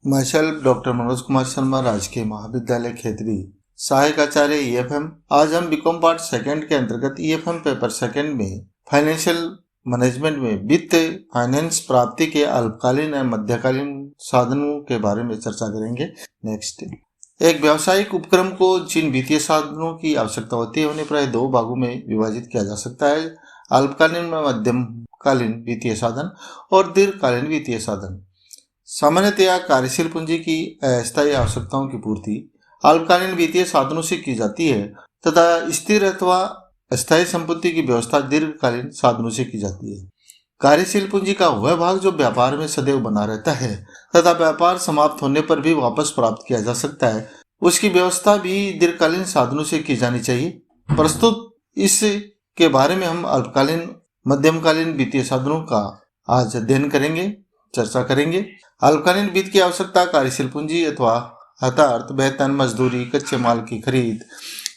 Martial doctor Manoj Kumar Sharma, राजकीय महाविद्यालय खेतरी, सहायक आचार्य ईएफएम। आज हम बीकॉम पार्ट सेकंड के अंतर्गत ईएफएम पेपर सेकंड में फाइनेंशियल मैनेजमेंट में वित्त फाइनेंस प्राप्ति के अल्पकालीन एवं मध्यकालीन साधनों के बारे में चर्चा करेंगे। नेक्स्ट, एक व्यावसायिक उपक्रम को जिन वित्तीय साधनों की आवश्यकता होती है उन्हें प्राय दो भागों में विभाजित किया जा सकता है: अल्पकालीन व मध्यमकालीन वित्तीय साधन और दीर्घकालीन वित्तीय साधन। सामान्यतया कार्यशील पूंजी की अस्थायी आवश्यकताओं की पूर्ति अल्पकालीन वित्तीय साधनों से की जाती है तथा स्थिर अथवा अस्थायी संपत्ति की व्यवस्था दीर्घकालीन साधनों से की जाती है। कार्यशील पूंजी का वह भाग जो व्यापार में सदैव बना रहता है तथा व्यापार समाप्त होने पर भी वापस प्राप्त किया जा सकता है, उसकी व्यवस्था भी दीर्घकालीन साधनों से की जानी चाहिए। प्रस्तुत इस के बारे में हम अल्पकालीन मध्यमकालीन वित्तीय साधनों का आज अध्ययन करेंगे, चर्चा करेंगे। अल्पकालीन वित्त की आवश्यकता कार्यशील पूंजी अथवा अर्थात वेतन, मजदूरी, कच्चे माल की खरीद,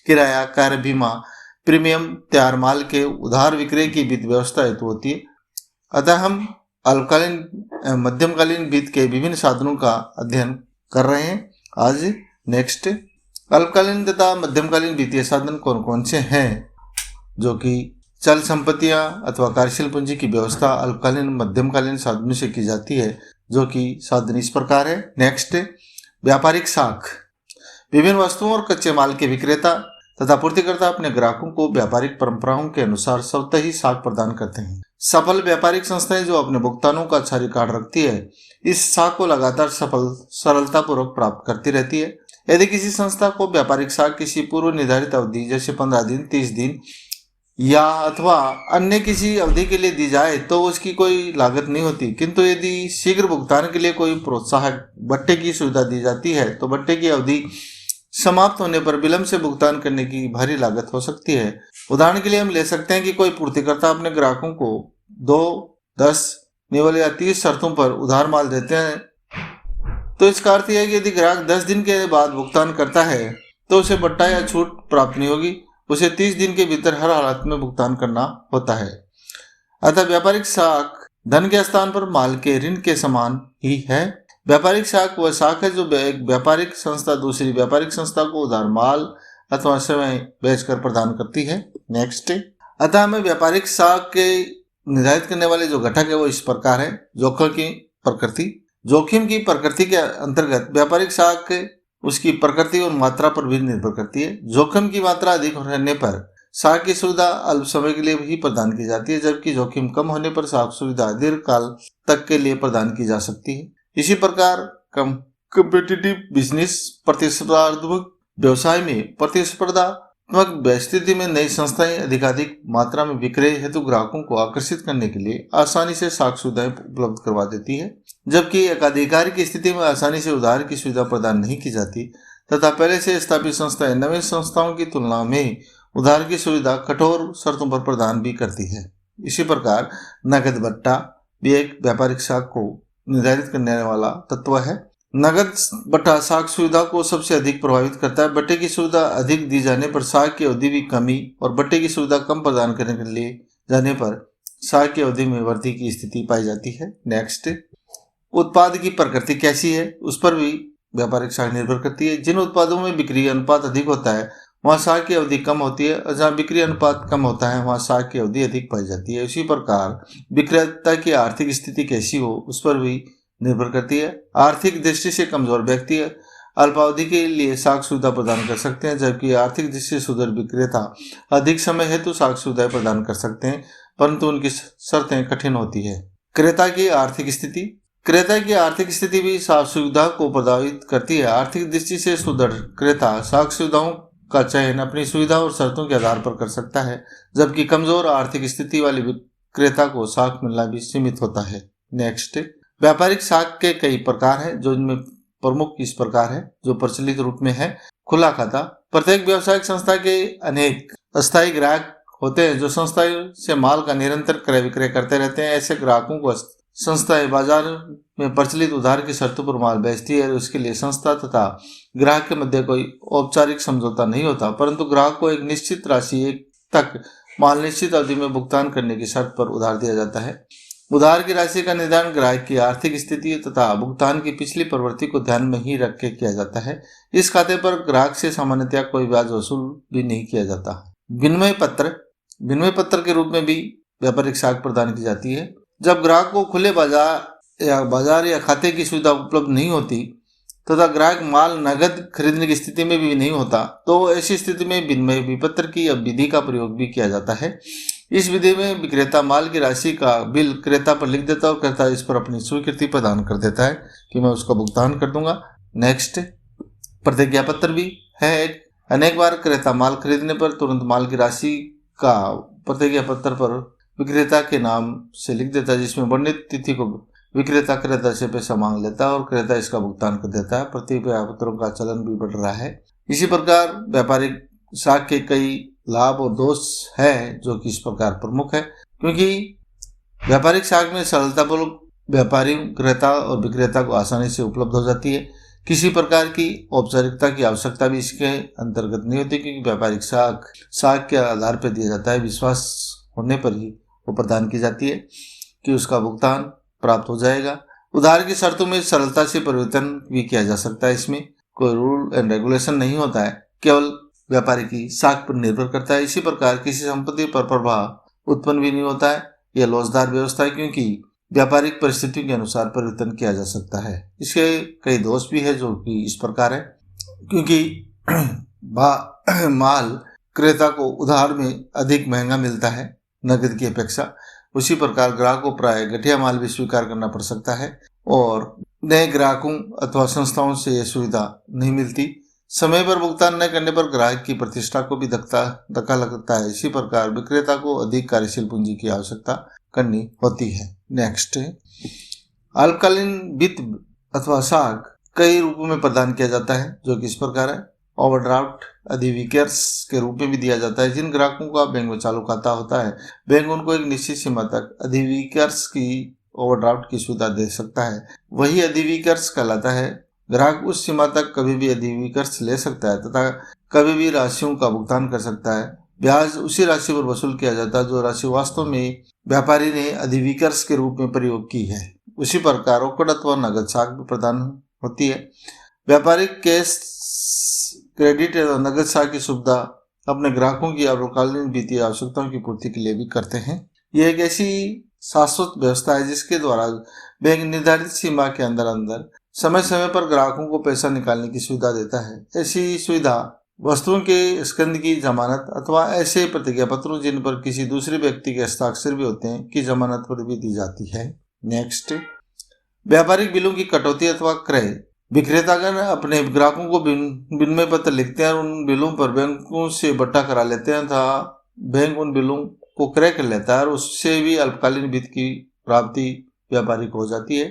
किराया, कार बीमा, प्रीमियम, तैयार माल के उधार विक्रय की वित्त व्यवस्था हेतु होती है। अतः हम अल्पकालीन मध्यमकालीन वित्त के विभिन्न साधनों का अध्ययन कर रहे हैं आज। नेक्स्ट, अल्पकालीन तथा मध्यमकालीन वित्तीय साधन कौन कौन से हैं? जो कि चल संपत्तियां अथवा कार्यशील पूंजी की व्यवस्था अल्पकालीन मध्यमकालीन साधनों से की जाती है, जो कि साधन इस प्रकार है। नेक्स्ट, व्यापारिक साख। विभिन्न वस्तुओं और कच्चे माल के विक्रेता तथा आपूर्तिकर्ता अपने ग्राहकों को व्यापारिक परंपराओं के अनुसार स्वतः ही साख प्रदान करते हैं। सफल व्यापारिक संस्थाएं जो अपने भुगतानों का अच्छा रिकॉर्ड रखती है, इस साख को लगातार सरलतापूर्वक प्राप्त करती रहती है। यदि किसी संस्था को व्यापारिक साख किसी पूर्व निर्धारित अवधि जैसे 15 दिन, 30 दिन या अथवा अन्य किसी अवधि के लिए दी जाए तो उसकी कोई लागत नहीं होती, किंतु यदि शीघ्र भुगतान के लिए कोई प्रोत्साहक बट्टे की सुविधा दी जाती है तो बट्टे की अवधि समाप्त होने पर विलंब से भुगतान करने की भारी लागत हो सकती है। उदाहरण के लिए हम ले सकते हैं कि कोई पूर्तिकर्ता अपने ग्राहकों को 2, 10, निवल या 30 शर्तों पर उधार माल देते हैं, तो इसका अर्थ यह है कि यदि ग्राहक 10 दिन के बाद भुगतान करता है तो उसे बट्टा या छूट प्राप्त नहीं होगी, उसे 30 दिन के भीतर हर हालत में भुगतान करना होता है। अतः व्यापारिक साख धन के स्थान पर माल के ऋण के समान ही है। व्यापारिक साख वह साख है जो एक व्यापारिक संस्था दूसरी व्यापारिक संस्था को उधार माल अथवा सेवाएं बेचकर प्रदान करती है। नेक्स्ट, अतः हमें व्यापारिक साख के निर्धारित करने वाले जो घटक है वो इस प्रकार है। जोखिम की प्रकृति। जोखिम की प्रकृति के अंतर्गत व्यापारिक साख उसकी प्रकृति और मात्रा पर भी निर्भर करती है। जोखिम की मात्रा अधिक रहने पर साख की सुविधा अल्प समय के लिए ही प्रदान की जाती है, जबकि जोखिम कम होने पर साख सुविधा दीर्घ काल तक के लिए प्रदान की जा सकती है। इसी प्रकार कॉम्पिटिटिव बिजनेस प्रतिस्पर्धात्मक व्यवसाय में प्रतिस्पर्धात्मक स्थिति में नई संस्थाएं अधिकाधिक मात्रा में विक्रय हेतु ग्राहकों को आकर्षित करने के लिए आसानी से साख सुविधाएं उपलब्ध करवा देती है, जबकि एकाधिकार की स्थिति में आसानी से उधार की सुविधा प्रदान नहीं की जाती तथा पहले से स्थापित संस्थाएं नवीन संस्थाओं की तुलना में उधार की सुविधा कठोर शर्तों पर प्रदान भी करती है। इसी प्रकार नगद बट्टा भी एक व्यापारिक साख को निर्धारित करने वाला तत्व है। नगद बट्टा साख सुविधा को सबसे अधिक प्रभावित करता है। बट्टे की सुविधा अधिक दी जाने पर साख की अवधि भी कमी और बट्टे की सुविधा कम प्रदान करने के लिए जाने पर साख की अवधि में वृद्धि की स्थिति पाई जाती है। नेक्स्ट, उत्पाद की प्रकृति कैसी है उस पर भी व्यापारिक साख निर्भर करती है। जिन उत्पादों में बिक्री अनुपात अधिक होता है वहाँ साख की अवधि कम होती है और जहाँ बिक्री अनुपात कम होता है वहाँ साख की अवधि अधिक पाई जाती है। इसी प्रकार विक्रेता की आर्थिक स्थिति कैसी हो उस पर भी निर्भर करती है। आर्थिक दृष्टि से कमजोर व्यक्ति अल्पावधि के लिए साख सुविधा प्रदान कर सकते हैं, जबकि आर्थिक दृष्टि से सुदृढ़ विक्रेता अधिक समय हेतु साख सुविधाएं प्रदान कर सकते हैं, परंतु उनकी शर्तें कठिन होती है। क्रेता की आर्थिक स्थिति। क्रेता की आर्थिक स्थिति भी साख सुविधा को प्रभावित करती है। आर्थिक दृष्टि से सुदृढ़ क्रेता साख सुविधाओं का चयन अपनी सुविधा और शर्तों के आधार पर कर सकता है, जबकि कमजोर आर्थिक स्थिति वाले विक्रेता को साख मिलना भी सीमित होता है। नेक्स्ट, व्यापारिक साख के कई प्रकार हैं, जो इनमें प्रमुख इस प्रकार है जो प्रचलित रूप में है। खुला खाता। प्रत्येक व्यावसायिक संस्था के अनेक अस्थायी ग्राहक होते हैं जो संस्था से माल का निरंतर क्रय विक्रय करते रहते हैं। ऐसे ग्राहकों को संस्थाएं बाजार में प्रचलित उधार की शर्तों पर माल बेचती है। उसके लिए संस्था तथा ग्राहक के मध्य कोई औपचारिक समझौता नहीं होता, परंतु ग्राहक को एक निश्चित राशि तक माल निश्चित अवधि में भुगतान करने की शर्त पर उधार दिया जाता है। उधार की राशि का निर्धारण ग्राहक की आर्थिक स्थिति तथा भुगतान की पिछली प्रवृत्ति को ध्यान में ही रख के किया जाता है। इस खाते पर ग्राहक से सामान्यतया कोई ब्याज वसूल भी नहीं किया जाता। विनिमय पत्र के रूप में भी व्यापारिक साख प्रदान की जाती है। जब ग्राहक को खुले बाजार या खाते की सुविधा उपलब्ध नहीं होती तथा ग्राहक माल नगद खरीदने की स्थिति में भी नहीं होता, तो ऐसी स्थिति में विनिमय विपत्र की विधि का प्रयोग भी किया जाता है। इस विधि में विक्रेता माल की राशि का बिल क्रेता पर लिख देता है और क्रेता इस पर अपनी स्वीकृति प्रदान कर देता है कि मैं उसका भुगतान कर दूंगा। नेक्स्ट, प्रतिज्ञा पत्र भी है एक। अनेक बार क्रेता माल खरीदने पर तुरंत माल की राशि का प्रतिज्ञा पत्र पर विक्रेता के नाम से लिख देता है, जिसमें वर्णित तिथि को विक्रेता क्रेता से पैसा मांग लेता है और क्रेता इसका भुगतान कर देता है। प्रतिज्ञा पत्रों का चलन भी बढ़ रहा है। इसी प्रकार व्यापारिक साख के कई लाभ और दोष है जो कि इस प्रकार प्रमुख है, क्योंकि व्यापारिक साख में सरलतापूर्वक व्यापारी क्रेता और विक्रेता को आसानी से उपलब्ध हो जाती है। किसी प्रकार की औपचारिकता की आवश्यकता भी इसके अंतर्गत नहीं होती, क्योंकि व्यापारिक साख के आधार पर दिया जाता है। विश्वास होने पर ही वो प्रदान की जाती है कि उसका भुगतान प्राप्त हो जाएगा। उधार की शर्तों में सरलता से परिवर्तन भी किया जा सकता है। इसमें कोई रूल एंड रेगुलेशन नहीं होता है, केवल व्यापारी की साख पर निर्भर करता है। इसी प्रकार किसी संपत्ति पर प्रभाव उत्पन्न भी नहीं होता है। यह लोचदार व्यवस्था है, क्योंकि व्यापारिक परिस्थितियों के अनुसार परिवर्तन किया जा सकता है। इसके कई दोष भी है जो कि इस प्रकार है, क्योंकि माल क्रेता को उधार में अधिक महंगा मिलता है नकद की अपेक्षा। उसी प्रकार ग्राहक को प्राय घटिया माल भी स्वीकार करना पड़ सकता है और नए ग्राहकों अथवा संस्थाओं से यह सुविधा नहीं मिलती। समय पर भुगतान न करने पर ग्राहक की प्रतिष्ठा को भी धक्का लगता है। इसी प्रकार विक्रेता को अधिक कार्यशील पूंजी की आवश्यकता करनी होती है। नेक्स्ट, अल्पकालीन वित्त अथवा साख कई रूपों में प्रदान किया जाता है जो कि इस प्रकार है। ओवरड्राफ्ट अधिविकर्स के रूप में भी दिया जाता है। जिन ग्राहकों का बैंक में चालू खाता होता है, बैंक उनको एक निश्चित सीमा तक अधिविकर्स की ओवरड्राफ्ट की सुविधा दे सकता है, वही अधिविकर्स कहलाता है। ग्राहक उस सीमा तक कभी भी अधिविकर्स ले सकता है तथा कभी भी राशियों का भुगतान कर सकता है। ब्याज उसी राशि पर वसूल किया जाता है जो राशि वास्तव में व्यापारी ने अधिविकर्स के रूप में प्रयोग की है। उसी प्रकार रोकड़ अथवा नगद साख भी प्रदान होती है। व्यापारिक कैश क्रेडिट एवं नगद साख की सुविधा अपने ग्राहकों की अल्पकालीन वित्तीय आवश्यकताओं की पूर्ति के लिए भी करते हैं। यह एक ऐसी शाश्वत व्यवस्था है जिसके द्वारा बैंक निर्धारित सीमा के अंदर समय समय पर ग्राहकों को पैसा निकालने की सुविधा देता है। ऐसी सुविधा वस्तुओं के स्कंद की जमानत अथवा ऐसे प्रतिज्ञा पत्रों जिन पर किसी दूसरे व्यक्ति के हस्ताक्षर भी होते हैं की जमानत पर भी दी जाती है। नेक्स्ट, व्यापारिक बिलों की कटौती अथवा क्रय। विक्रेतागण अपने ग्राहकों को विनिमय पत्र लिखते हैं और उन बिलों पर बैंकों से बट्टा करा लेते हैं तथा बैंक उन बिलों को क्रय कर लेता है और उससे भी अल्पकालीन वित्त की प्राप्ति व्यापारी को हो जाती है।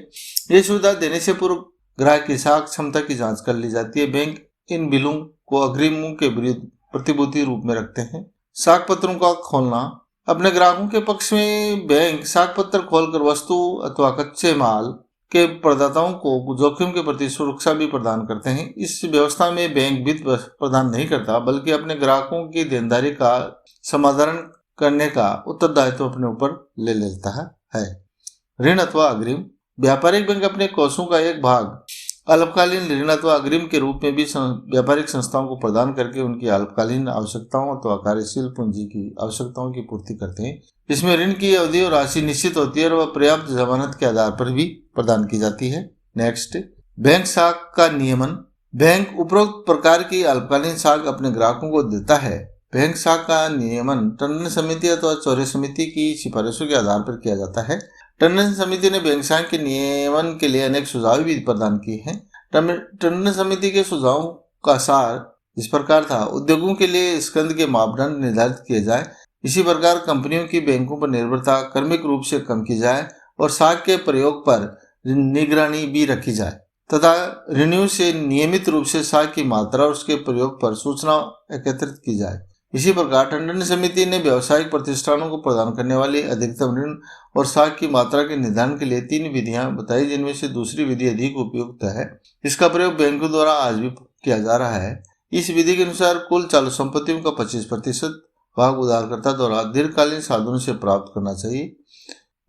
ये सुविधा देने से पूर्व ग्राहक की साख क्षमता की जांच कर ली जाती है। बैंक इन बिलों को अग्रिमों के विरुद्ध प्रतिभूति रूप में रखते हैं। साख पत्रों का खोलना। अपने ग्राहकों के पक्ष में बैंक साख पत्र खोलकर वस्तु अथवा कच्चे माल के प्रदाताओं को जोखिम के प्रति सुरक्षा भी प्रदान करते हैं। इस व्यवस्था में बैंक वित्त प्रदान नहीं करता, बल्कि अपने ग्राहकों की देनदारी का समाधान करने का उत्तरदायित्व अपने ऊपर ले लेता है। ऋण अथवा अग्रिम। व्यापारिक बैंक अपने कोषों का एक भाग अल्पकालीन ऋण अथवा अग्रिम के रूप में भी व्यापारिक संस्थाओं को प्रदान करके उनकी अल्पकालीन आवश्यकताओं अथवा कार्यशील पूंजी की आवश्यकताओं की पूर्ति करते हैं। इसमें ऋण की अवधि और राशि निश्चित होती है और वह पर्याप्त जमानत के आधार पर भी प्रदान की जाती है। नेक्स्ट, बैंक साख का नियमन। बैंक उपरोक्त प्रकार की अल्पकालीन साख अपने ग्राहकों को देता है। बैंक साख का नियमन टंडन समिति अथवा चौरे समिति की सिफारिशों के आधार पर किया जाता है। टंडन समिति ने बैंक साख के नियमन के लिए अनेक सुझाव भी प्रदान किए हैं। टंडन समिति के सुझावों का सार इस प्रकार था: उद्योगों के लिए स्कंद के मापदंड निर्धारित किए जाए। इसी प्रकार कंपनियों की बैंकों पर निर्भरता क्रमिक रूप से कम की जाए और साख के प्रयोग पर निगरानी भी रखी जाए तथा रिन्यू से नियमित रूप से साख की मात्रा और उसके प्रयोग पर सूचना एकत्रित की जाए। इसी प्रकार टंडन समिति ने व्यावसायिक प्रतिष्ठानों को प्रदान करने वाली अधिकतम ऋण और साख की मात्रा के निर्धारण के लिए 3 विधियां बताई, जिनमें से दूसरी विधि अधिक उपयुक्त है। इसका प्रयोग बैंकों द्वारा आज भी किया जा रहा है। इस विधि के अनुसार कुल चालू संपत्तियों का 25% भाग उधारकर्ता द्वारा दीर्घकालीन साधनों से प्राप्त करना चाहिए।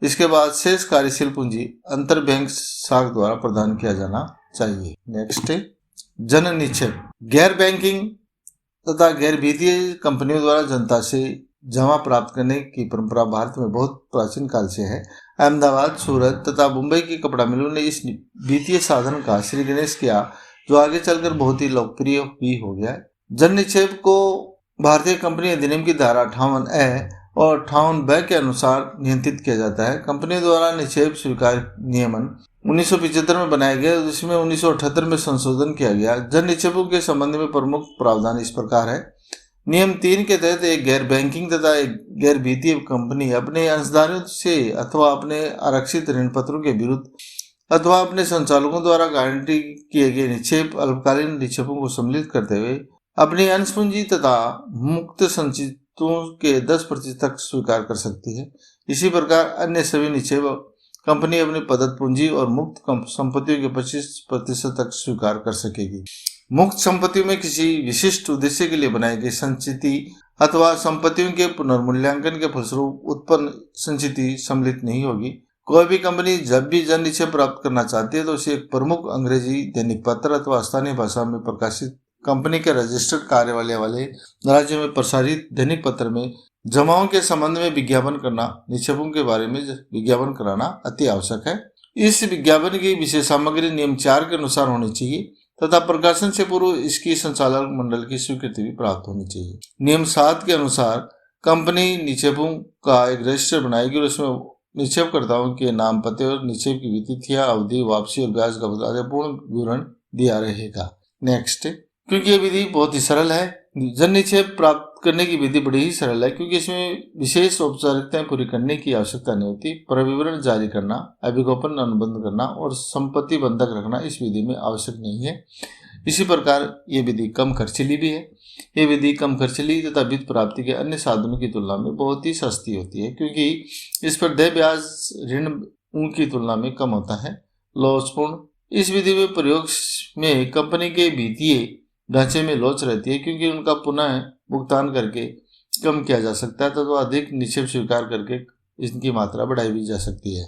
इसके बाद शेष कार्यशील पूंजी अंतर बैंक शाख द्वारा प्रदान किया जाना चाहिए। नेक्स्ट है जन निक्षेप। गैर बैंकिंग तथा गैर वित्तीय कंपनियों द्वारा जनता से जमा प्राप्त करने की परंपरा भारत में बहुत प्राचीन काल से है। अहमदाबाद, सूरत तथा मुंबई की कपड़ा मिलों ने इस वित्तीय साधन का श्री गणेश किया, जो आगे चलकर बहुत ही लोकप्रिय भी हो गया है। जन निक्षेप को भारतीय कंपनी अधिनियम की धारा 58A और 58B के अनुसार नियंत्रित किया जाता है। कंपनी द्वारा निक्षेप स्वीकार नियमन 1975 में बनाया गया, जिसमें 1978 में संशोधन किया गया। जन निक्षेपों के संबंध में प्रमुख प्रावधान इस प्रकार है। नियम 3 के तहत एक गैर बैंकिंग तथा एक गैर वित्तीय कंपनी अपने अंशधारियों से अथवा अपने आरक्षित ऋण पत्रों के विरुद्ध अथवा अपने संचालकों द्वारा गारंटी किए गए निक्षेप अल्पकालीन निक्षेपों को सम्मिलित करते हुए अपनी अंश पूंजी तथा मुक्त संचितों के 10% तक स्वीकार कर सकती है। इसी प्रकार अन्य सभी निक्षेप कंपनी अपनी प्रदत्त पूंजी और मुक्त संपत्तियों के 25% तक स्वीकार कर सकेगी। मुक्त संपत्तियों में किसी विशिष्ट उद्देश्य के लिए बनाई गई संचिति अथवा संपत्तियों के पुनर्मूल्यांकन के फलस्वरूप उत्पन्न संचिति सम्मिलित नहीं होगी। कोई भी कंपनी जब भी जन निक्षेप प्राप्त करना चाहती है तो उसे एक प्रमुख अंग्रेजी दैनिक पत्र अथवा स्थानीय भाषा में प्रकाशित कंपनी के रजिस्टर्ड कार्यालय वाले राज्य में प्रसारित दैनिक पत्र में जमाओं के संबंध में विज्ञापन करना, निक्षेपों के बारे में विज्ञापन कराना अति आवश्यक है। इस विज्ञापन की विशेष सामग्री नियम 4 के अनुसार होनी चाहिए तथा प्रकाशन से पूर्व इसकी संचालक मंडल की स्वीकृति भी प्राप्त होनी चाहिए। नियम 7 के अनुसार कंपनी निक्षेपों का एक रजिस्टर बनाएगी और उसमें निक्षेपकर्ताओं के नाम, पते और निक्षेप की तिथियां, अवधि, वापसी और ब्याज का पूर्ण विवरण दिया रहेगा। नेक्स्ट, क्योंकि ये विधि बहुत ही सरल है, जन निक्षेप प्राप्त करने की विधि बड़ी ही सरल है, क्योंकि इसमें विशेष औपचारिकताएं पूरी करने की आवश्यकता नहीं होती। प्रविवरण जारी करना, अभिगोपन अनुबंध करना और संपत्ति बंधक रखना इस विधि में आवश्यक नहीं है। इसी प्रकार ये विधि कम खर्चीली भी है। ये विधि कम खर्चीली तथा वित्त प्राप्ति के अन्य साधनों की तुलना में बहुत ही सस्ती होती है, क्योंकि इस पर देय ब्याज ऋण की तुलना में कम होता है। लोचपूर्ण, इस विधि में प्रयोग में कंपनी के वित्तीय ढांचे में लोच रहती है, क्योंकि उनका पुनः भुगतान करके कम किया जा सकता है तथा अधिक निक्षेप स्वीकार करके इनकी मात्रा बढ़ाई भी जा सकती है।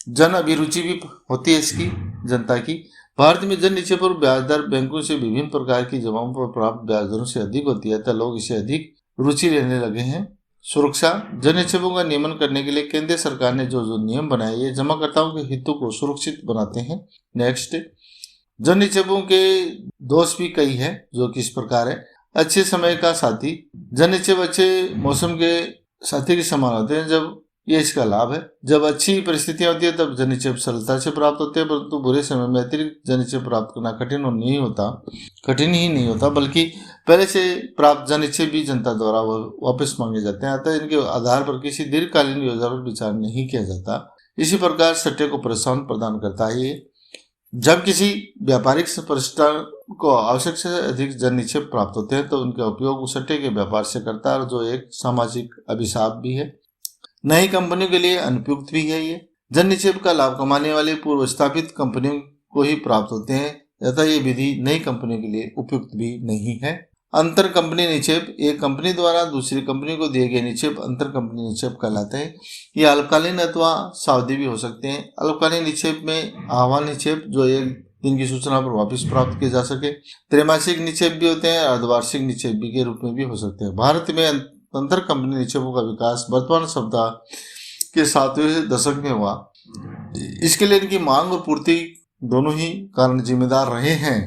जन अभिरुचि भी होती है इसकी जनता की। भारत में जन निक्षेप और ब्याज दर बैंकों से विभिन्न प्रकार की जमाओं पर प्राप्त ब्याज दरों से अधिक होती है, तथा लोग इसे अधिक रुचि लेने लगे हैं। सुरक्षा, जन निक्षेपों का नियमन करने के लिए केंद्र सरकार ने जो नियम बनाए ये जमाकर्ताओं के हितों को सुरक्षित बनाते हैं। नेक्स्ट, जन निक्षेपों के दोष भी कई हैं, जो कि इस प्रकार है। अच्छे समय का साथी, जन निक्षेप अच्छे मौसम के साथी के समान होते हैं, जब ये इसका लाभ है। जब अच्छी परिस्थितियां होती है तब जन निक्षेप सरलता से प्राप्त होते हैं, परंतु बुरे समय में अतिरिक्त जन निक्षेप प्राप्त करना कठिन ही नहीं होता, बल्कि पहले से प्राप्त जन निक्षेप भी जनता द्वारा वापस मांगे जाते हैं। अतः इनके आधार पर किसी दीर्घकालीन योजना पर विचार नहीं किया जाता। इसी प्रकार सट्टे को प्रोत्साहन प्रदान करता है। ये जब किसी व्यापारिक प्रतिष्ठान को आवश्यक से अधिक जन निक्षेप प्राप्त होते हैं तो उनका उपयोग सट्टे के व्यापार से करता है, जो एक सामाजिक अभिशाप भी है, नई कंपनियों के लिए अनुपयुक्त भी है। ये जन निक्षेप का लाभ कमाने वाले पूर्व स्थापित कंपनियों को ही प्राप्त होते हैं, तथा ये विधि नई कंपनियों के लिए उपयुक्त भी नहीं है। अंतर कंपनी निक्षेप, एक कंपनी द्वारा दूसरी कंपनी को दिए गए निक्षेप अंतर कंपनी निक्षेप कहलाते हैं। ये अल्पकालीन अथवा सावधि भी हो सकते हैं। अल्पकालीन निक्षेप में आह्वान निक्षेप, जो एक दिन की सूचना पर वापस प्राप्त किए जा सके। त्रैमासिक निक्षेप भी होते हैं, अर्धवार्षिक निक्षेप भी के रूप में भी हो सकते हैं। भारत में अंतर कंपनी निक्षेपों का विकास वर्तमान सप्ताह के 7वें दशक में हुआ। इसके लिए इनकी मांग और पूर्ति दोनों ही कारण जिम्मेदार रहे हैं।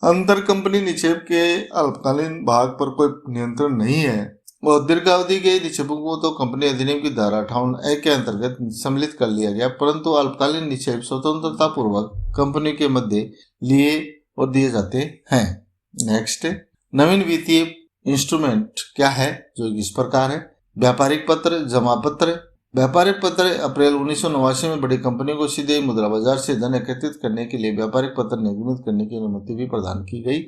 अंतर कंपनी निक्षेप के अल्पकालीन भाग पर कोई नियंत्रण नहीं है और दीर्घावधि के निक्षेपों को तो कंपनी अधिनियम की धारा 58A के अंतर्गत सम्मिलित कर लिया गया, परंतु अल्पकालीन निक्षेप स्वतंत्रता पूर्वक कंपनी के मध्य लिए और दिए जाते हैं। नेक्स्ट, नवीन वित्तीय इंस्ट्रूमेंट क्या है, जो इस प्रकार है। व्यापारिक पत्र, जमा पत्र। व्यापारिक पत्र अप्रैल 1989 में बड़ी कंपनियों को सीधे मुद्रा बाजार से धन एकत्रित करने के लिए व्यापारिक पत्र निर्मित करने की अनुमति भी प्रदान की गई,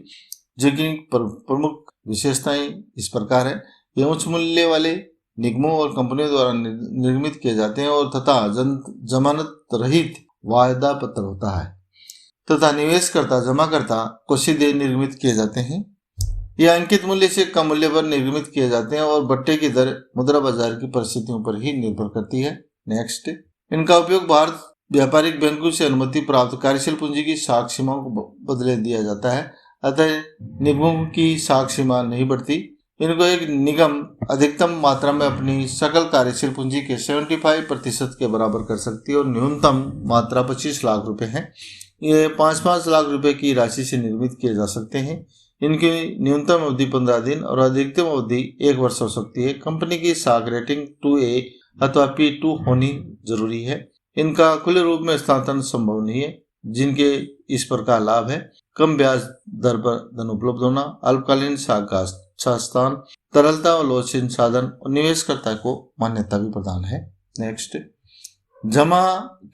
जिनकी प्रमुख विशेषताएं इस प्रकार है। ये उच्च मूल्य वाले निगमों और कंपनियों द्वारा निर्मित किए जाते हैं और तथा जमानत रहित वायदा पत्र होता है तथा निवेशकर्ता जमाकर्ता को सीधे निर्मित किए जाते हैं। ये अंकित मूल्य से कम मूल्य पर निर्मित किए जाते हैं और बट्टे की दर मुद्रा बाजार की परिस्थितियों पर ही निर्भर करती है। नेक्स्ट, इनका उपयोग भारत व्यापारिक बैंकों से अनुमति प्राप्त कार्यशील पूंजी की साख सीमाओं को बदले दिया जाता है, अतः निगमों की साख सीमा नहीं बढ़ती। इनको एक निगम अधिकतम मात्रा में अपनी सकल कार्यशील पूंजी के 75% के बराबर कर सकती है और न्यूनतम मात्रा 25 लाख रुपए है। ये 5-5 लाख रुपए की राशि से निर्मित किए जा सकते हैं। इनकी न्यूनतम अवधि 15 दिन और अधिकतम अवधि 1 वर्ष हो सकती है। कंपनी की साख रेटिंग 2A अथवा P2 होनी जरूरी है। इनका खुले रूप में हस्तांतरण संभव नहीं है। जिनके इस प्रकार लाभ है: कम ब्याज दर पर धन उपलब्ध होना, अल्पकालीन साख का अच्छा स्थान, तरलता और लोचीन साधन और निवेशकर्ता को मान्यता भी प्रदान है। नेक्स्ट, जमा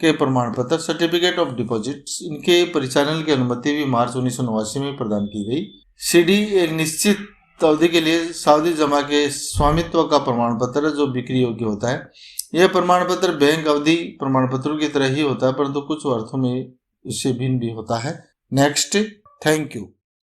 के प्रमाण पत्र सर्टिफिकेट ऑफ डिपॉजिट्स, इनके परिचालन की अनुमति भी मार्च 1989 में प्रदान की गई। सीडी एक निश्चित अवधि के लिए सावधि जमा के स्वामित्व का प्रमाण पत्र है जो बिक्री योग्य होता है। यह प्रमाण पत्र बैंक अवधि प्रमाण पत्रों की तरह ही होता है, परंतु कुछ अर्थों में इससे भिन्न भी होता है। Next, thank you.